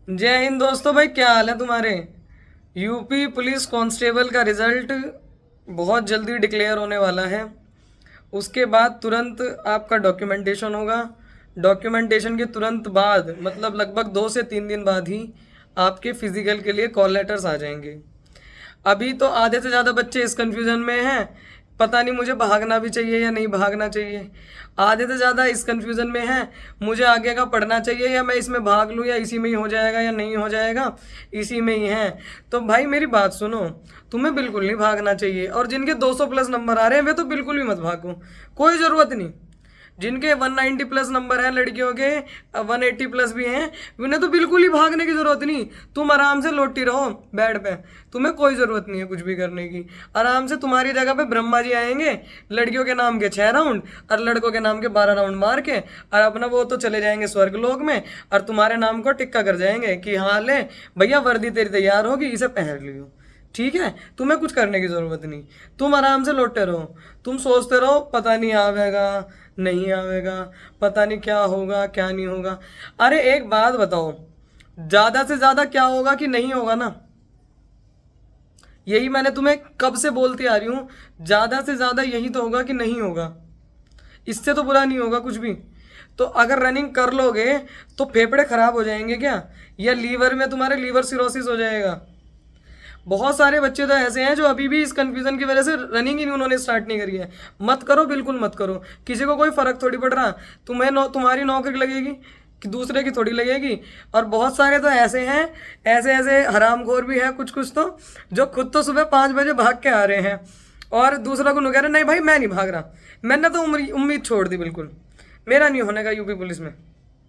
जय हिंद दोस्तों। भाई क्या हाल है तुम्हारे। यूपी पुलिस कांस्टेबल का रिजल्ट बहुत जल्दी डिक्लेयर होने वाला है। उसके बाद तुरंत आपका डॉक्यूमेंटेशन होगा। डॉक्यूमेंटेशन के तुरंत बाद मतलब लगभग 2 से 3 दिन बाद ही आपके फिजिकल के लिए कॉल लेटर्स आ जाएंगे। अभी तो आधे से ज़्यादा बच्चे इस कंफ्यूजन में हैं, पता नहीं मुझे भागना भी चाहिए या नहीं भागना चाहिए। आधे से ज़्यादा इस कंफ्यूजन में हैं, मुझे आगे का पढ़ना चाहिए या मैं इसमें भाग लूँ या इसी में ही हो जाएगा या नहीं हो जाएगा, इसी में ही है। तो भाई मेरी बात सुनो, तुम्हें बिल्कुल नहीं भागना चाहिए। और जिनके 200 प्लस नंबर आ रहे हैं वे तो बिल्कुल भी मत भागो, कोई ज़रूरत नहीं। जिनके 190 प्लस नंबर हैं लड़कियों के, 180 प्लस भी हैं, उन्हें तो बिल्कुल ही भागने की ज़रूरत नहीं। तुम आराम से लोटी रहो बेड पे, तुम्हें कोई ज़रूरत नहीं है कुछ भी करने की। आराम से तुम्हारी जगह पे ब्रह्मा जी आएंगे, लड़कियों के नाम के 6 राउंड और लड़कों के नाम के 12 राउंड मार के, और अपना वो तो चले जाएंगे स्वर्ग लोक में, और तुम्हारे नाम को टिक्का कर जाएंगे कि हाँ ले भैया वर्दी तेरी तैयार होगी, इसे पहन लियो। ठीक है, तुम्हें कुछ करने की ज़रूरत नहीं। तुम आराम से लौटते रहो, तुम सोचते रहो पता नहीं आवेगा नहीं आवेगा, पता नहीं क्या होगा क्या नहीं होगा। अरे एक बात बताओ, ज़्यादा से ज़्यादा क्या होगा कि नहीं होगा ना। यही मैंने तुम्हें कब से बोलती आ रही हूँ, ज़्यादा से ज़्यादा यही तो होगा कि नहीं होगा, इससे तो बुरा नहीं होगा कुछ भी। तो अगर रनिंग कर लोगे तो फेफड़े खराब हो जाएंगे क्या, या लीवर में तुम्हारे लीवर सिरोसिस हो जाएगा। बहुत सारे बच्चे तो ऐसे हैं जो अभी भी इस कंफ्यूजन की वजह से रनिंग ही उन्होंने स्टार्ट नहीं करी है। मत करो, बिल्कुल मत करो, किसी को कोई फर्क थोड़ी पड़ रहा। तुम्हारी नौकरी लगेगी कि दूसरे की थोड़ी लगेगी। और बहुत सारे तो ऐसे हैं, ऐसे ऐसे हरामखोर भी हैं कुछ कुछ तो, जो खुद तो सुबह 5 बजे भाग के आ रहे हैं और दूसरा को कह रहे नहीं भाई मैं नहीं भाग रहा, मैंने तो उम्मीद छोड़ दी बिल्कुल, मेरा नहीं होने का यूपी पुलिस में,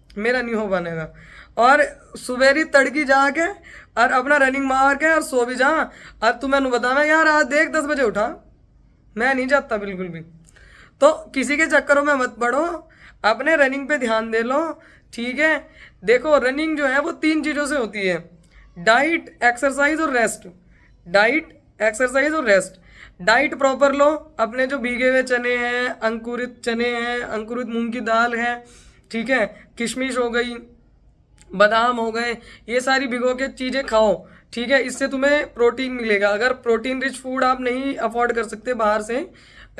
मेरा नहीं हो पाएगा। और सुबेरी तड़की जाके और अपना रनिंग मार के और सो भी जा। और तुम्हें बताना यार आज देख 10 बजे उठा, मैं नहीं जाता बिल्कुल भी। तो किसी के चक्करों में मत पड़ो, अपने रनिंग पे ध्यान दे लो। ठीक है, देखो रनिंग जो है वो 3 चीज़ों से होती है, डाइट एक्सरसाइज और रेस्ट। डाइट एक्सरसाइज और रेस्ट। डाइट प्रॉपर लो, अपने जो भीगे हुए चने हैं, अंकुरित चने हैं, अंकुरित मूंग की दाल है, ठीक है, किशमिश हो गई, बादाम हो गए, ये सारी भिगो के चीज़ें खाओ। ठीक है, इससे तुम्हें प्रोटीन मिलेगा। अगर प्रोटीन रिच फूड आप नहीं अफोर्ड कर सकते बाहर से,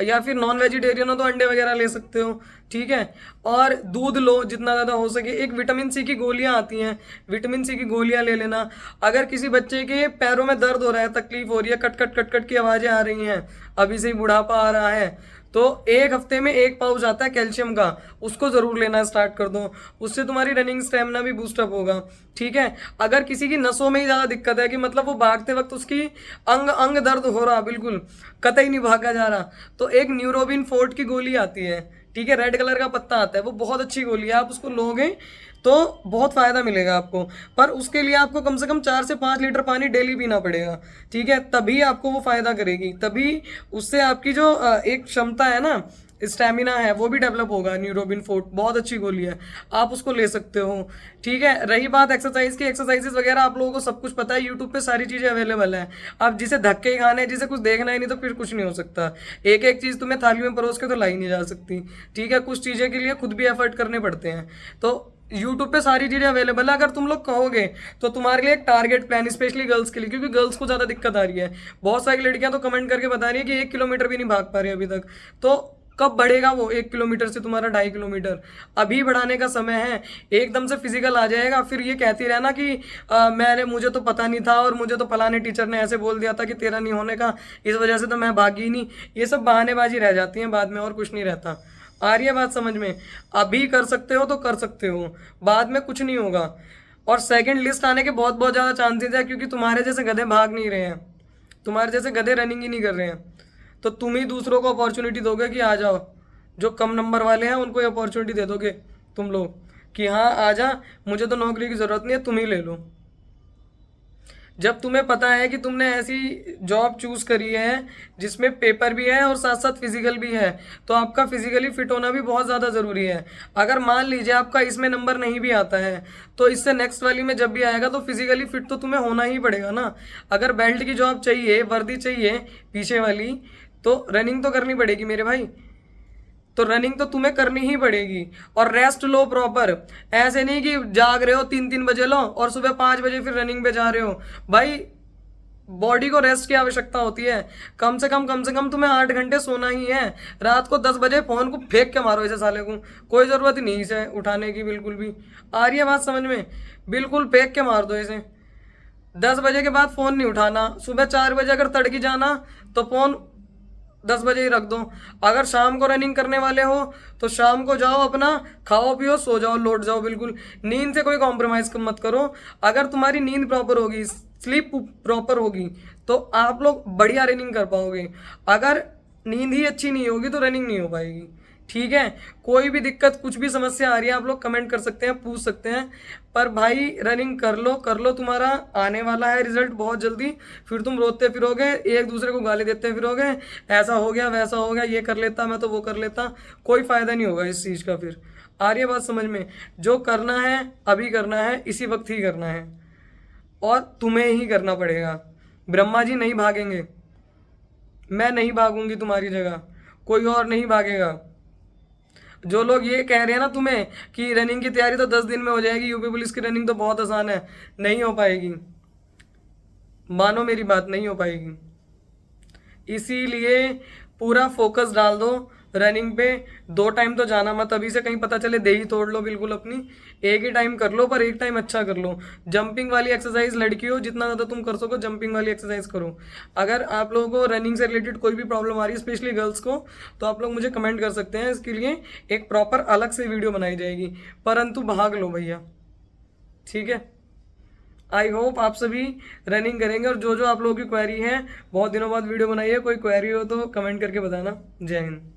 या फिर नॉन वेजिटेरियन हो तो अंडे वगैरह ले सकते हो। ठीक है, और दूध लो जितना ज़्यादा हो सके। एक विटामिन सी की गोलियां आती हैं, विटामिन सी की गोलियां ले लेना। अगर किसी बच्चे के पैरों में दर्द हो रहा है, तकलीफ हो रही है, कट कट कट कट की आवाज़ें आ रही हैं, अभी से ही बुढ़ापा आ रहा है, तो 1 हफ्ते में 1 पाउच आता है कैल्शियम का, उसको ज़रूर लेना स्टार्ट कर दो। उससे तुम्हारी रनिंग स्टेमिना भी बूस्टअप होगा। ठीक है, अगर किसी की नसों में ही ज़्यादा दिक्कत है कि मतलब वो भागते वक्त उसकी अंग अंग दर्द हो रहा, बिल्कुल कतई नहीं भागा जा रहा, तो एक न्यूरोबिन फोर्ट की गोली आती है। ठीक है, रेड कलर का पत्ता आता है, वो बहुत अच्छी गोली है, आप उसको लोगे तो बहुत फ़ायदा मिलेगा आपको। पर उसके लिए आपको कम से कम 4 से 5 लीटर पानी डेली पीना पड़ेगा। ठीक है, तभी आपको वो फ़ायदा करेगी, तभी उससे आपकी जो एक क्षमता है ना, स्टेमिना है, वो भी डेवलप होगा। न्यूरोबिन फोर्ट बहुत अच्छी गोली है, आप उसको ले सकते हो। ठीक है, रही बात एक्सरसाइज की, एक्सरसाइजेस वगैरह आप लोगों को सब कुछ पता है, यूट्यूब पे सारी चीज़ें अवेलेबल है। आप जिसे धक्के ही खाने, जिसे कुछ देखना ही नहीं, तो फिर कुछ नहीं हो सकता। एक एक चीज़ तुम्हें थाली में परोस के तो लाई नहीं जा सकती। ठीक है, कुछ चीज़ें के लिए खुद भी एफर्ट करने पड़ते हैं। तो यूट्यूब पे सारी चीज़ें अवेलेबल है, अगर तुम लोग कहोगे तो तुम्हारे लिए एक टारगेट प्लान, स्पेशली गर्ल्स के लिए, क्योंकि गर्ल्स को ज़्यादा दिक्कत आ रही है। बहुत सारी लड़कियां तो कमेंट करके बता रही है कि 1 किलोमीटर भी नहीं भाग पा रही अभी तक। तो कब बढ़ेगा वो 1 किलोमीटर से तुम्हारा 2.5 किलोमीटर, अभी बढ़ाने का समय है। एकदम से फिजिकल आ जाएगा फिर ये कहती रहना कि मैंने, मुझे तो पता नहीं था और मुझे तो फलाने टीचर ने ऐसे बोल दिया था कि तेरा नहीं होने का, इस वजह से तो मैं भागी नहीं। ये सब बहानेबाजी रह जाती हैं बाद में, और कुछ नहीं रहता। आ रही है बात समझ में। अभी कर सकते हो तो कर सकते हो, बाद में कुछ नहीं होगा। और सेकंड लिस्ट आने के बहुत बहुत ज़्यादा चांसेस है, क्योंकि तुम्हारे जैसे गधे भाग नहीं रहे हैं, तुम्हारे जैसे गधे रनिंग ही नहीं कर रहे हैं। तो तुम ही दूसरों को अपॉर्चुनिटी दोगे कि आ जाओ, जो कम नंबर वाले हैं उनको अपॉर्चुनिटी दे दोगे तुम लोग कि हाँ आ जा, मुझे तो नौकरी की ज़रूरत नहीं है, तुम ही ले लो। जब तुम्हें पता है कि तुमने ऐसी जॉब चूज़ करी है जिसमें पेपर भी है और साथ साथ फिजिकल भी है, तो आपका फिजिकली फिट होना भी बहुत ज़्यादा ज़रूरी है। अगर मान लीजिए आपका इसमें नंबर नहीं भी आता है, तो इससे नेक्स्ट वाली में जब भी आएगा तो फिजिकली फिट तो तुम्हें होना ही पड़ेगा ना। अगर बेल्ट की जॉब चाहिए, वर्दी चाहिए पीछे वाली, तो रनिंग तो करनी पड़ेगी मेरे भाई। तो रनिंग तो तुम्हें करनी ही पड़ेगी। और रेस्ट लो प्रॉपर, ऐसे नहीं कि जाग रहे हो 3-3 बजे लो और सुबह 5 बजे फिर रनिंग पे जा रहे हो। भाई बॉडी को रेस्ट की आवश्यकता होती है। कम से कम तुम्हें 8 घंटे सोना ही है। रात को 10 बजे फोन को फेंक के मारो इसे साले को, कोई ज़रूरत ही नहीं इसे उठाने की बिल्कुल भी। आ रही है बात समझ में? बिल्कुल फेंक के मार दो इसे। 10 बजे के बाद फ़ोन नहीं उठाना। सुबह 4 बजे अगर तड़की जाना तो फ़ोन 10 बजे ही रख दो। अगर शाम को रनिंग करने वाले हो तो शाम को जाओ, अपना खाओ पियो सो जाओ, लौट जाओ। बिल्कुल नींद से कोई कॉम्प्रोमाइज़ मत करो। अगर तुम्हारी नींद प्रॉपर होगी, स्लीप प्रॉपर होगी, तो आप लोग बढ़िया रनिंग कर पाओगे। अगर नींद ही अच्छी नहीं होगी तो रनिंग नहीं हो पाएगी। ठीक है, कोई भी दिक्कत कुछ भी समस्या आ रही है आप लोग कमेंट कर सकते हैं, पूछ सकते हैं। पर भाई रनिंग कर लो, तुम्हारा आने वाला है रिजल्ट बहुत जल्दी। फिर तुम रोते फिरोगे, एक दूसरे को गाली देते फिरोगे, ऐसा हो गया वैसा हो गया, ये कर लेता मैं तो वो कर लेता। कोई फ़ायदा नहीं होगा इस चीज़ का। फिर आ रही है बात समझ में? जो करना है अभी करना है, इसी वक्त ही करना है, और तुम्हें ही करना पड़ेगा। ब्रह्मा जी नहीं भागेंगे, मैं नहीं भागूंगी तुम्हारी जगह, कोई और नहीं भागेगा। जो लोग ये कह रहे हैं ना तुम्हें कि रनिंग की तैयारी तो 10 दिन में हो जाएगी, यूपी पुलिस की रनिंग तो बहुत आसान है, नहीं हो पाएगी। मानो मेरी बात, नहीं हो पाएगी। इसीलिए पूरा फोकस डाल दो रनिंग पे। 2 टाइम तो जाना मत, अभी से कहीं पता चले दे ही तोड़ लो बिल्कुल अपनी। एक ही टाइम कर लो, पर एक टाइम अच्छा कर लो। जंपिंग वाली एक्सरसाइज, लड़कियों जितना ज़्यादा तुम कर सको जंपिंग वाली एक्सरसाइज करो। अगर आप लोगों को रनिंग से रिलेटेड कोई भी प्रॉब्लम आ रही है, स्पेशली गर्ल्स को, तो आप लोग मुझे कमेंट कर सकते हैं। इसके लिए एक प्रॉपर अलग से वीडियो बनाई जाएगी, परंतु भाग लो भैया। ठीक है, आई होप आप सभी रनिंग करेंगे। और जो जो आप लोगों की क्वेरी है, बहुत दिनों बाद वीडियो बनाई है, कोई क्वेरी हो तो कमेंट करके बताना। जय हिंद।